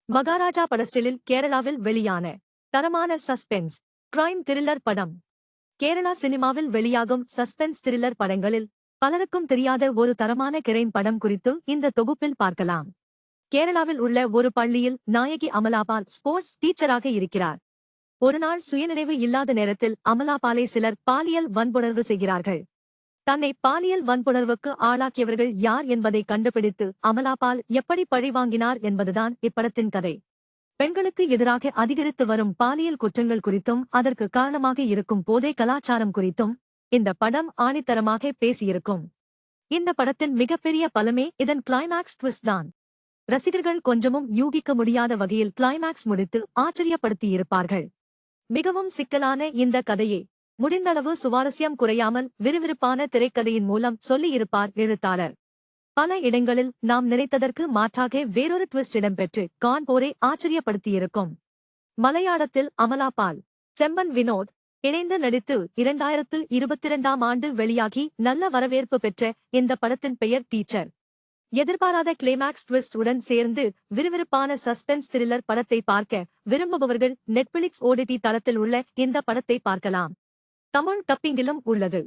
மகாராஜா படஸ்டிலில் கேரளாவில் வெளியான தரமான சஸ்பென்ஸ் கிரைம் த்ரில்லர் படம். கேரளா சினிமாவில் வெளியாகும் சஸ்பென்ஸ் த்ரில்லர் படங்களில் பலருக்கும் தெரியாத ஒரு தரமான கிரைம் படம் குறித்து இந்த தொகுப்பில் பார்க்கலாம். கேரளாவில் உள்ள ஒரு பள்ளியில் நாயகி அமலாபால் ஸ்போர்ட்ஸ் டீச்சராக இருக்கிறார். ஒருநாள் சுயநினைவு இல்லாத நேரத்தில் அமலாபாலை சிலர் பாலியல் வன்புணர்வு செய்கிறார்கள். தன்னை பாலியல் வன்புணர்வுக்கு ஆளாக்கியவர்கள் யார் என்பதை கண்டுபிடித்து அமலாபால் எப்படி பழிவாங்கினார் என்பதுதான் இப்படத்தின் கதை. பெண்களுக்கு எதிராக அதிகரித்து வரும் பாலியல் குற்றங்கள் குறித்தும் அதற்கு காரணமாக இருக்கும் போதை கலாச்சாரம் குறித்தும் இந்த படம் ஆணித்தரமாக பேசியிருக்கும். இந்த படத்தின் மிகப்பெரிய பலமே இதன் கிளைமாக்ஸ் ட்விஸ்ட் தான். ரசிகர்கள் கொஞ்சமும் யூகிக்க முடியாத வகையில் கிளைமாக்ஸ் முடித்து ஆச்சரியப்படுத்தியிருப்பார்கள். மிகவும் சிக்கலான இந்த கதையை முடிந்தளவு சுவாரஸ்யம் குறையாமல் விறுவிறுப்பான திரைக்கதையின் மூலம் சொல்லியிருப்பார் எழுத்தாளர். பல இடங்களில் நாம் நினைத்ததற்கு மாற்றாக வேறொரு ட்விஸ்ட் இடம்பெற்று காண்போரை ஆச்சரியப்படுத்தியிருக்கும். மலையாளத்தில் அமலாபால், செம்பன் வினோத் இணைந்து நடித்து 2022ஆம் ஆண்டு வெளியாகி நல்ல வரவேற்பு பெற்ற இந்த படத்தின் பெயர் டீச்சர். எதிர்பாராத கிளைமாக்ஸ் ட்விஸ்ட் உடன் சேர்ந்து விறுவிறுப்பான சஸ்பென்ஸ் த்ரில்லர் படத்தை பார்க்க விரும்புபவர்கள் நெட்ஃபிளிக்ஸ் OTT தளத்தில் உள்ள இந்த படத்தை பார்க்கலாம். தமிழ் டப்பிங்கிலும் உள்ளது.